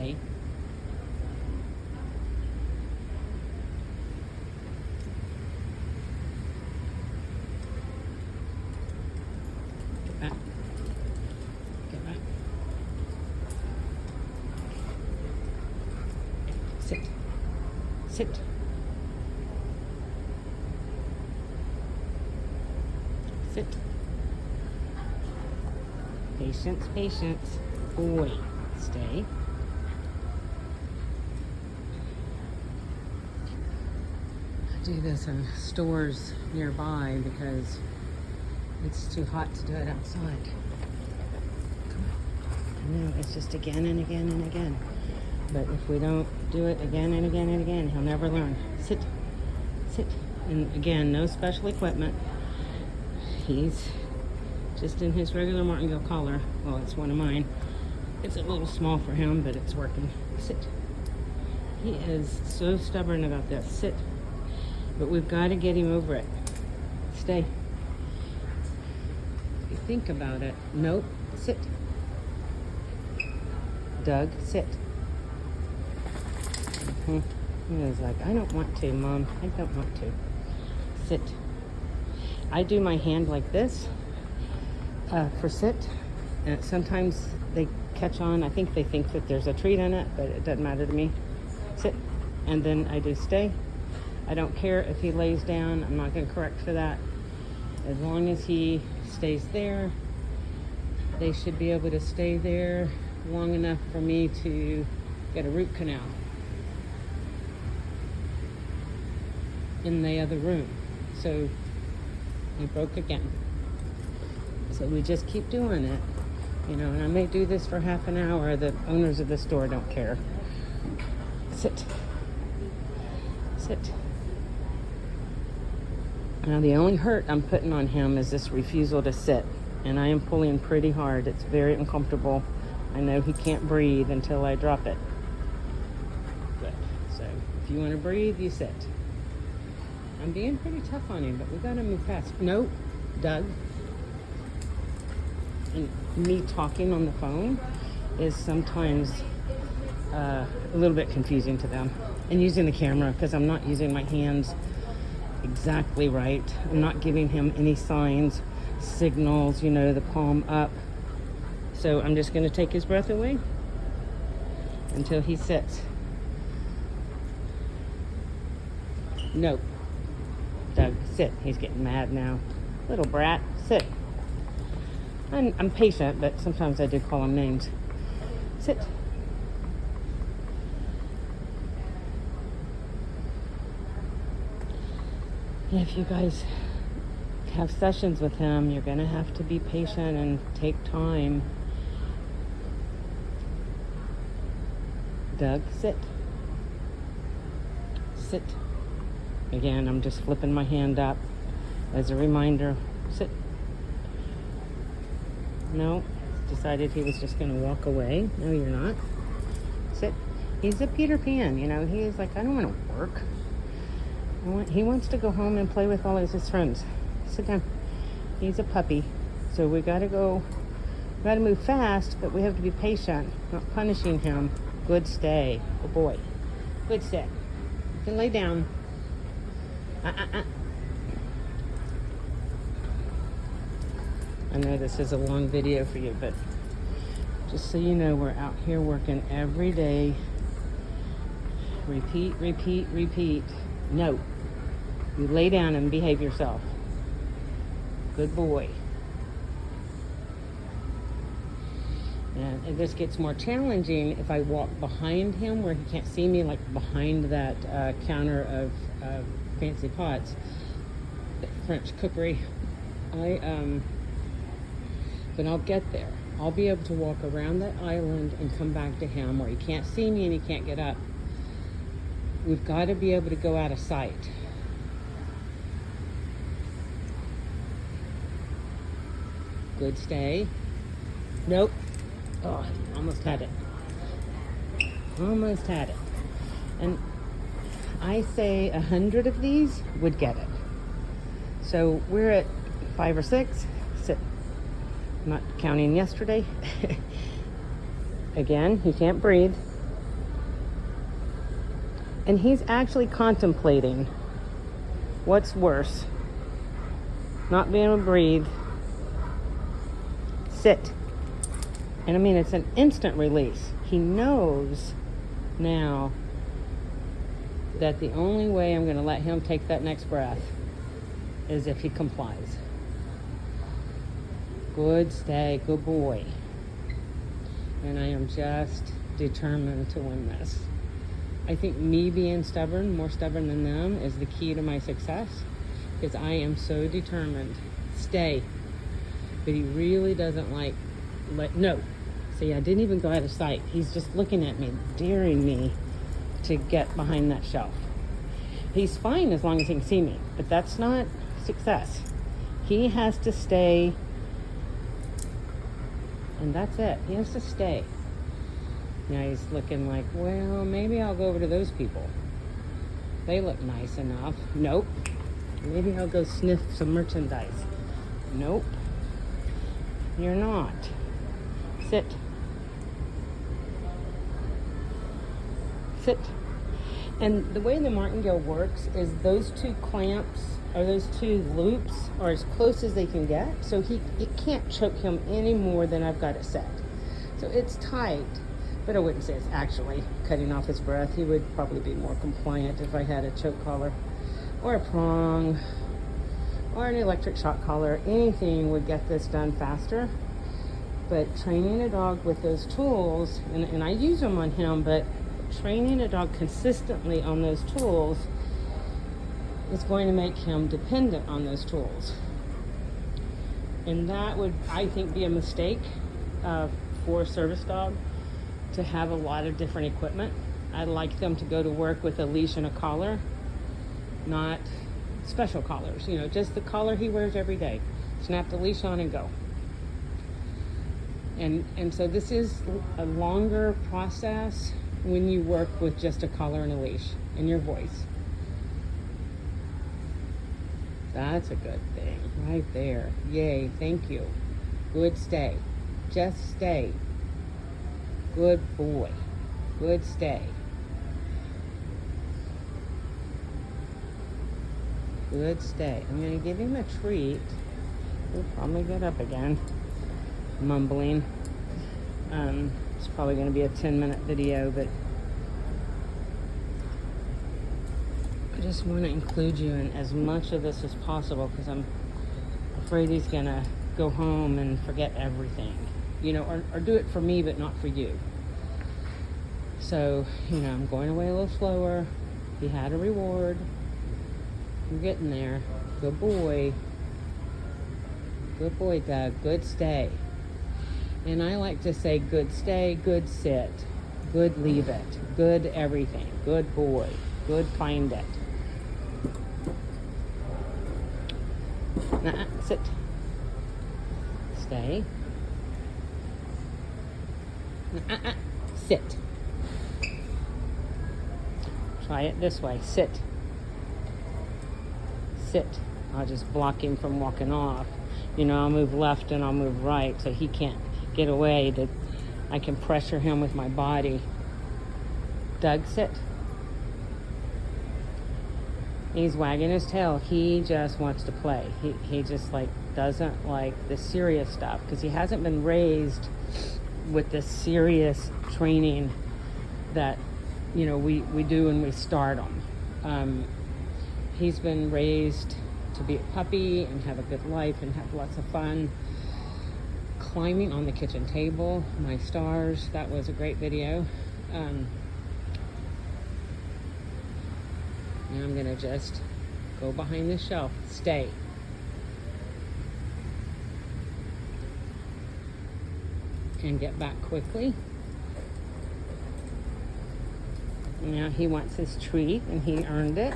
stay. Get back. Get back. Sit. Sit. Sit. Patience, patience. Boy, stay. I do this in stores nearby because it's too hot to do it outside. Come on. I know, it's just again and again and again. But if we don't do it again and again and again, he'll never learn. Sit. Sit. And again, no special equipment. He's just in his regular martingale collar. Well, it's one of mine. It's a little small for him, but it's working. Sit. He is so stubborn about this. Sit. But we've got to get him over it. Stay. If you think about it. Nope. Sit. Doug, sit. He was like, I don't want to, Mom. I don't want to. Sit. I do my hand like this for sit. And sometimes they catch on. I think they think that there's a treat in it, but it doesn't matter to me. Sit. And then I do stay. I don't care if he lays down. I'm not going to correct for that. As long as he stays there, they should be able to stay there long enough for me to get a root canal in the other room. So it broke again. So we just keep doing it, you know, and I may do this for half an hour. The owners of the store don't care. Sit. Sit. Now the only hurt I'm putting on him is this refusal to sit, and I am pulling pretty hard. It's very uncomfortable. I know he can't breathe until I drop it. Good. So if you want to breathe, you sit. I'm being pretty tough on him, but we gotta move fast. No, Doug. And me talking on the phone is sometimes a little bit confusing to them. And using the camera, because I'm not using my hands exactly right. I'm not giving him any signs, signals, you know, the palm up. So I'm just gonna take his breath away until he sits. No. Doug, sit. He's getting mad now. Little brat, sit. I'm patient, but sometimes I do call him names. Sit. If you guys have sessions with him, you're going to have to be patient and take time. Doug, sit. Sit. Again, I'm just flipping my hand up as a reminder. Sit. No, decided he was just going to walk away. No, you're not. Sit. He's a Peter Pan, you know. He is like, I don't want to work. He wants to go home and play with all of his friends. Sit down. He's a puppy. So we got to go. We got to move fast, but we have to be patient, not punishing him. Good stay. Good boy. Good sit. You can lay down. I know this is a long video for you, but just so you know, we're out here working every day. Repeat, repeat, repeat. No. You lay down and behave yourself. Good boy. And this gets more challenging if I walk behind him where he can't see me, like behind that counter of fancy pots, French cookery. But I'll get there. I'll be able to walk around that island and come back to him where he can't see me and he can't get up. We've got to be able to go out of sight. Good stay. Nope. Oh, almost had it. Almost had it. And I say 100 of these would get it. So we're at 5 or 6. Sit. Not counting yesterday. Again, he can't breathe. And he's actually contemplating what's worse. Not being able to breathe. Sit. And I mean, it's an instant release. He knows now that the only way I'm going to let him take that next breath is if he complies. Good, stay, good boy. And I am just determined to win this. I think me being stubborn, more stubborn than them, is the key to my success, because I am so determined. Stay. But he really doesn't no. See, I didn't even go out of sight. He's just looking at me, daring me to get behind that shelf. He's fine as long as he can see me, but that's not success. He has to stay, and that's it. He has to stay. Now he's looking like, well, maybe I'll go over to those people. They look nice enough. Nope. Maybe I'll go sniff some merchandise. Nope. You're not. Sit. Sit. And the way the martingale works is those two clamps, or those two loops, are as close as they can get. So it can't choke him any more than I've got it set. So it's tight. But I wouldn't say it's actually cutting off his breath. He would probably be more compliant if I had a choke collar or a prong or an electric shock collar. Anything would get this done faster. But training a dog with those tools, and I use them on him, but training a dog consistently on those tools is going to make him dependent on those tools. And that would, I think, be a mistake for a service dog, to have a lot of different equipment. I'd like them to go to work with a leash and a collar, not special collars, just the collar he wears every day. Snap the leash on and go. And so this is a longer process when you work with just a collar and a leash and your voice. That's a good thing right there. Yay, thank you. Good stay. Just stay. Good boy. Good stay. Good stay. I'm going to give him a treat. He'll probably get up again, mumbling. It's probably going to be a 10-minute video, but I just want to include you in as much of this as possible, because I'm afraid he's going to go home and forget everything. Or do it for me, but not for you. So, I'm going away a little slower. He had a reward. You're getting there. Good boy. Good boy, Doug. Good stay. And I like to say good stay, good sit, good leave it, good everything, good boy, good find it. Sit. Stay. Sit. Try it this way. Sit. Sit. I'll just block him from walking off. I'll move left and I'll move right so he can't get away. I can pressure him with my body. Doug, sit. He's wagging his tail. He just wants to play. He just doesn't like the serious stuff, because he hasn't been raised with this serious training that we do when we start them. He's been raised to be a puppy and have a good life and have lots of fun. Climbing on the kitchen table, my stars, that was a great video. And I'm gonna just go behind the shelf. Stay. And get back quickly. Now he wants his treat and he earned it.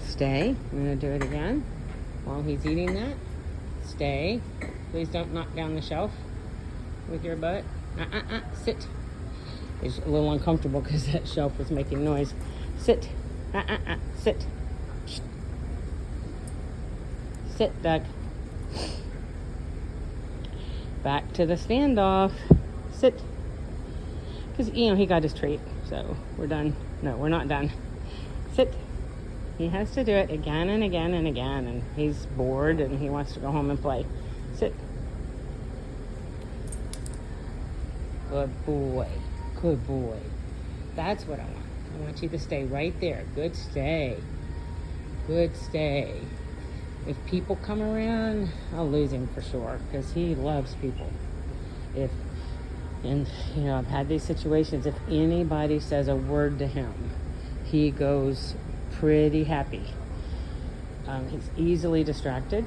Stay. I'm going to do it again while he's eating that. Stay. Please don't knock down the shelf with your butt. Sit. It's a little uncomfortable because that shelf was making noise. Sit. Sit. Sit, Doug. Back to the standoff. Sit. Because, he got his treat. So we're done. No, we're not done. Sit. He has to do it again and again and again, and he's bored and he wants to go home and play. Sit. Good boy. Good boy. That's what I want. I want you to stay right there. Good stay. Good stay. If people come around, I'll lose him for sure, because he loves people. And I've had these situations, if anybody says a word to him, he goes pretty happy. He's easily distracted,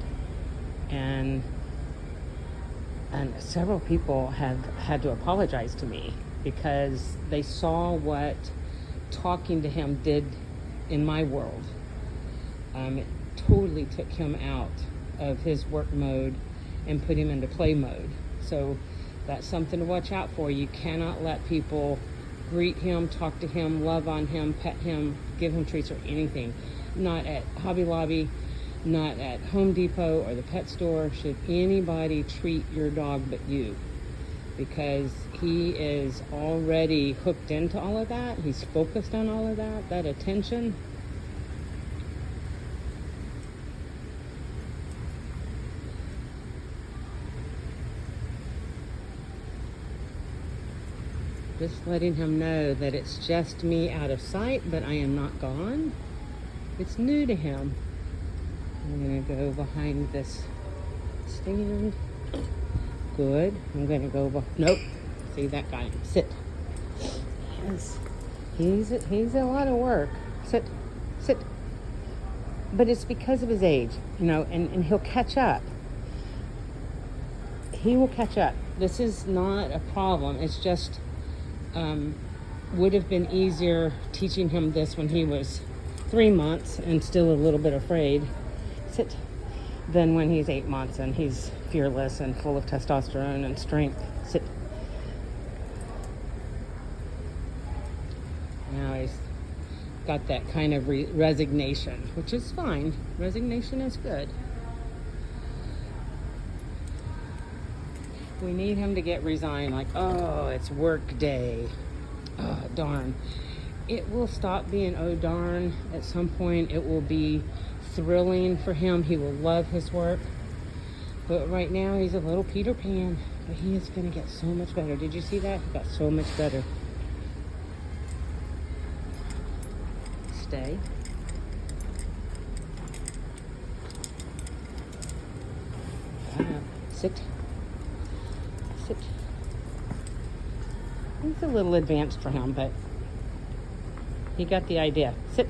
and several people have had to apologize to me because they saw what talking to him did in my world. It totally took him out of his work mode and put him into play mode. So that's something to watch out for. You cannot let people greet him, talk to him, love on him, pet him, give him treats or anything. Not at Hobby Lobby, not at Home Depot or the pet store. Should anybody treat your dog but you, because he is already hooked into all of that. He's focused on all of that attention. Just letting him know that it's just me out of sight, but I am not gone. It's new to him. I'm going to go behind this stand. Good. I'm going to go nope. See, that got him. Sit. Yes. He's a lot of work. Sit. Sit. But it's because of his age, and he'll catch up. He will catch up. This is not a problem. It's just would have been easier teaching him this when he was 3 months and still a little bit afraid. Sit. Than when he's 8 months and he's fearless and full of testosterone and strength. Sit. Now he's got that kind of resignation, which is fine. Resignation is good. We need him to get resigned, like, oh, it's work day. Oh, darn. It will stop being, oh, darn. At some point, it will be thrilling for him. He will love his work. But right now, he's a little Peter Pan. But he is going to get so much better. Did you see that? He got so much better. Stay. Sit. Sit. It's a little advanced for him, but he got the idea. Sit.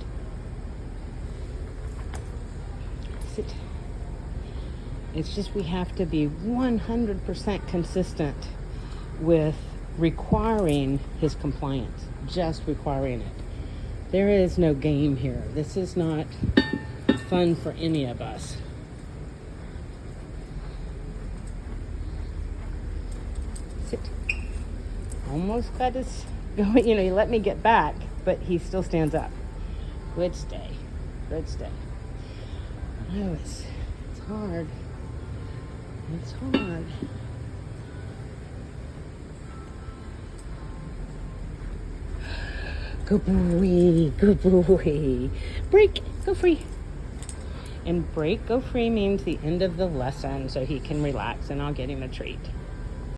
Sit. It's just we have to be 100% consistent with requiring his compliance. Just requiring it. There is no game here. This is not fun for any of us. Sit. Almost got his going. He let me get back, but he still stands up. Good stay. Good stay. I know it's hard. It's hard. Good boy. Good boy. Break. Go free. And break, go free means the end of the lesson, so he can relax, and I'll get him a treat.